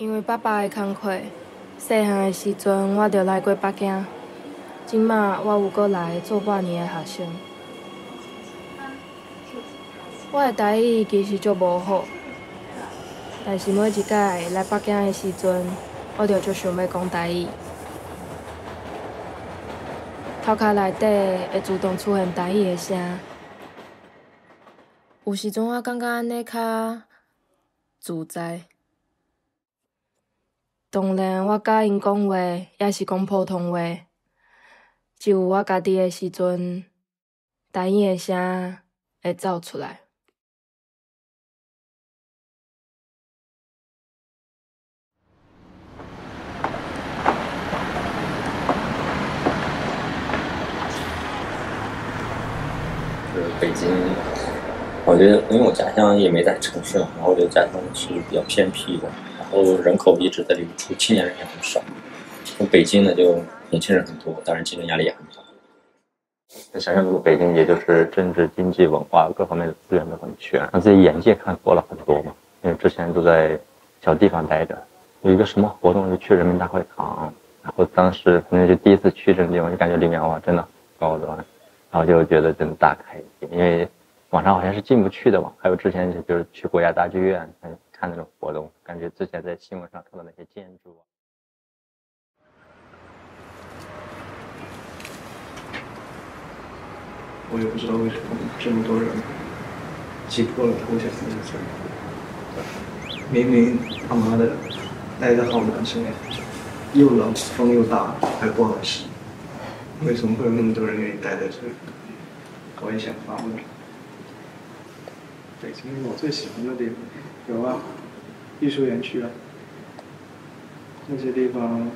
因为爸爸的工课，细汉的时阵我就来过北京，即马我有搁来做半年的学生。我的台语其实足无好，但是每一届来北京的时阵，我就足想要讲台语。头壳内底会自动出现台语的声。有时阵我感觉安尼较自在。当然，我甲因讲话也是讲普通话，只有我家己的时阵，台语的声会走出来。北京，我觉得因为我家乡也没在城市，然后我觉得家乡是比较偏僻的，然后人口一直在流出，青年人也很少。北京呢，就年轻人很多，当然竞争压力也很大。想象如果北京也就是政治、经济、文化各方面的资源都很全，让自己眼界看多了很多嘛。因为之前都在小地方待着，有一个什么活动就去人民大会堂，然后当时可能就第一次去这个地方，就感觉里面哇真的高端，然后就觉得真的大开眼界，因为网上好像是进不去的嘛。还有之前就是去国家大剧院看那种活动，感觉之前在新闻上看到那些建筑啊。我也不知道为什么这么多人挤破了头想在这儿。明明他妈的待得好难受呀，又冷，风又大，还不好吃，为什么会有那么多人愿意待在这里？我也想发问。北京我最喜欢的地方有啊，艺术园区啊，那些地方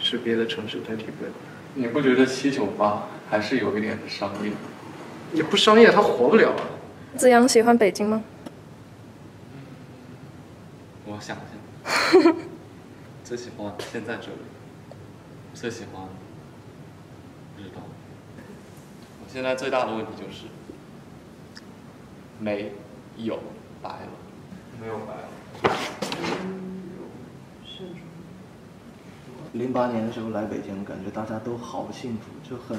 是别的城市代替不了。你不觉得798还是有一点的商业？也不商业，它活不了啊。子阳喜欢北京吗？我想一下，最喜欢现在这里，最喜欢不知道。我现在最大的问题就是没有白了，没有白了。08年的时候来北京，感觉大家都好幸福，就很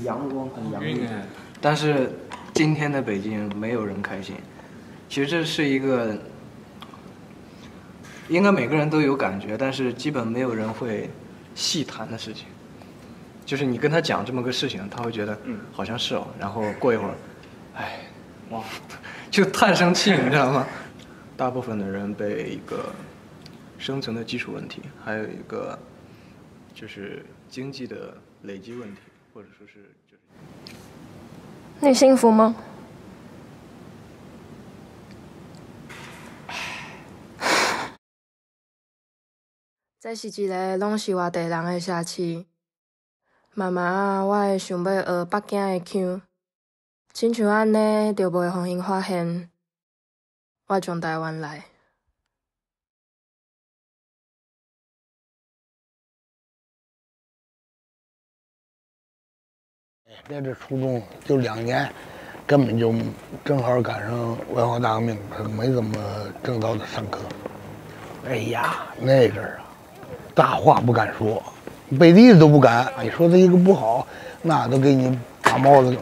阳光，很阳光。但是今天的北京没有人开心，其实这是一个应该每个人都有感觉，但是基本没有人会细谈的事情。就是你跟他讲这么个事情，他会觉得好像是哦，然后过一会儿，哎，哇，就叹声气，你知道吗？大部分的人被一个生存的基础问题，还有一个就是经济的累积问题，或者说是就是。你幸福吗？这是一个拢是外地人的社市。慢慢啊，我会想要学北京的腔，亲像安尼，就袂互因发现我从台湾来。在这初中就2年，根本就正好赶上文化大革命，没怎么正道的上课。哎呀，那阵儿啊，大话不敢说，背地里都不敢。你说这一个不好，那都给你把帽子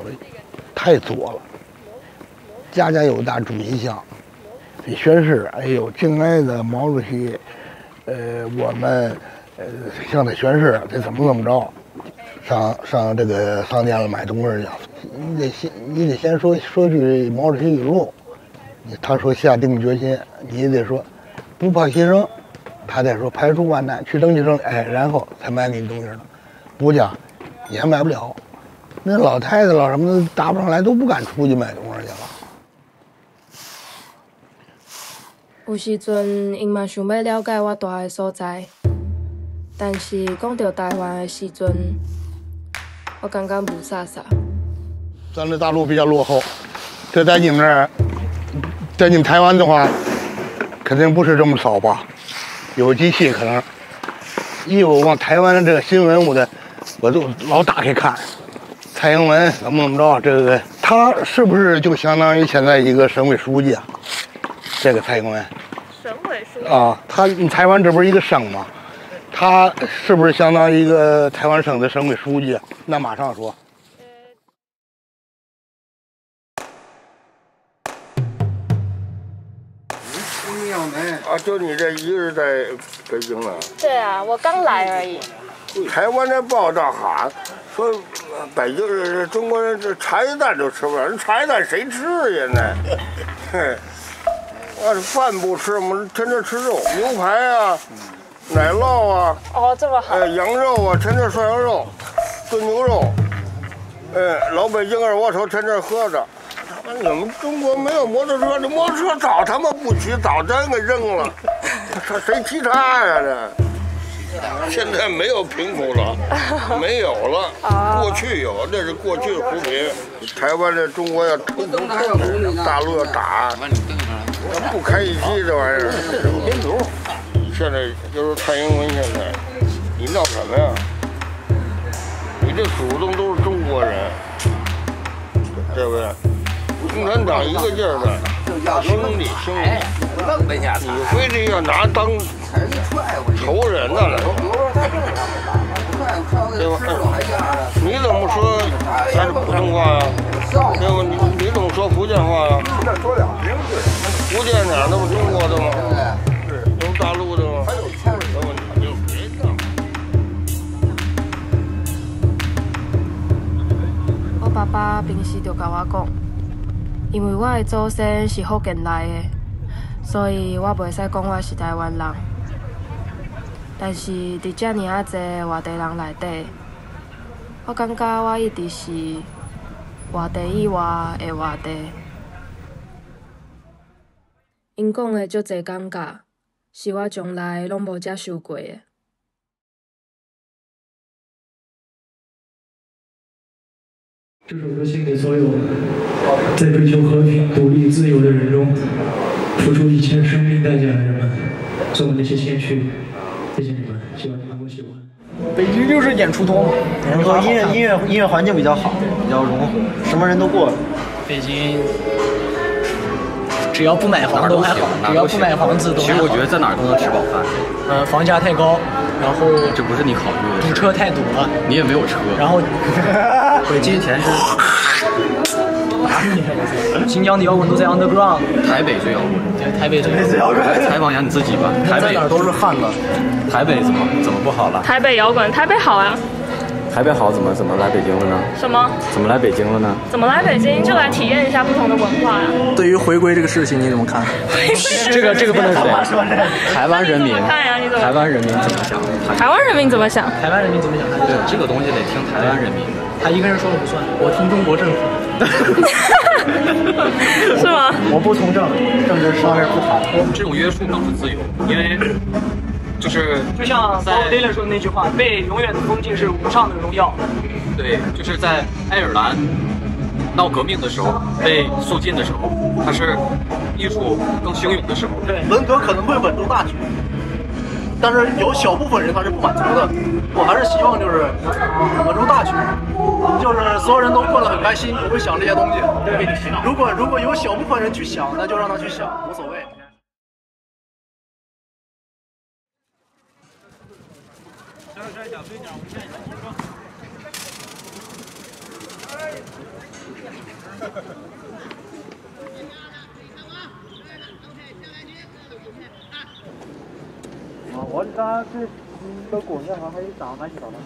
太作了。家家有大主席像，这宣誓，哎呦，敬爱的毛主席，我们向他宣誓，这怎么着。上这个商店了买东西去，你得先说句毛主席语录，他说下定决心，你得说不怕牺牲，他得说排除万难去争，哎，然后才买给你东西呢，不讲也买不了。那老太太老什么的搭不上来，都不敢出去买东西去了。有时阵因嘛想要了解我住的所在，但是讲到台湾的时阵，我感觉无啥。咱这大陆比较落后，这在你们那儿，在你们台湾的话，肯定不是这么少吧？有机器可能，我往台湾的这个新闻，我都老打开看，蔡英文怎么着，这个他是不是就相当于现在一个省委书记啊？这个蔡英文，省委书啊，台湾这不是一个省吗？他是不是相当于一个台湾省的省委书记？那马上说。啊，就你这一个人在北京了？对啊，我刚来而已。台湾的报道喊说，北京人中国人这茶叶蛋都吃不了，人茶叶蛋谁吃呀？那，嘿，饭不吃，我们天天吃肉，牛排啊，奶酪啊。哦，这么好。羊肉啊，天天涮羊肉，炖牛肉。老北京人我瞅天天喝着。你们中国没有摩托车，这摩托车早他妈不骑，早真给扔了。谁骑它呀？这现在没有贫苦了，没有了。过去有，那是过去的扶贫。台湾的中国要抽不动，大陆要打，不开一机这玩意儿。现在就是蔡英文，现在你闹什么呀？你这祖宗都是中国人，对不对？共产党一个劲儿的兄弟，你非得要拿当仇人呢来，对吧？你怎么说咱是普通话呀？对吧？你怎么说福建话呀？福建哪？那不中国的吗？都是大陆的吗？你就别闹。我爸爸平时就甲我讲。因为我的祖先是福建来的，所以我袂使讲我是台湾人。但是伫遮尔啊侪外地人内底，我感觉我一直是外地以外的外地。因讲的足侪感觉，是我从来拢无接受过的。这首歌献给所有在追求和平、独立、自由的人中付出以前生命代价的人们，送给那些先驱，谢谢你们，希望你们会喜欢。北京就是演出多嘛，然后音乐环境比较好，比较融合，什么人都过了。北京只要不买房都还好，只要不买房子都还好。其实我觉得在哪儿都能吃饱饭。房价太高，然后这不是你考虑的。堵车太堵了，你也没有车。然后北京以前是新疆的摇滚都在 underground， 台北最摇滚，对，台北最摇滚。采访一下你自己吧，台北在哪儿都是汉子。台北怎么不好了？台北摇滚，台北好啊。台北好怎么来北京了呢？什么？怎么来北京了呢？怎么来北京就来体验一下不同的文化呀？对于回归这个事情你怎么看？这个不能说。台湾人民，台湾人民怎么想？台湾人民怎么想？台湾人民怎么想？对，这个东西得听台湾人民的。他一个人说了不算，我听中国政府。是吗？我不从政，政治上面不谈。这种约束更是自由，因为就像Bob Dylan说的那句话，被永远的封禁是无上的荣耀。对，就是在爱尔兰闹革命的时候，被肃禁的时候，它是艺术更汹涌的时候。对，文革可能会稳住大局，但是有小部分人他是不满足的。我还是希望就是稳住大局，就是所有人都过得很开心，不会想这些东西。对，如果有小部分人去想，那就让他去想，无所谓。我这个国家还打蛮少的。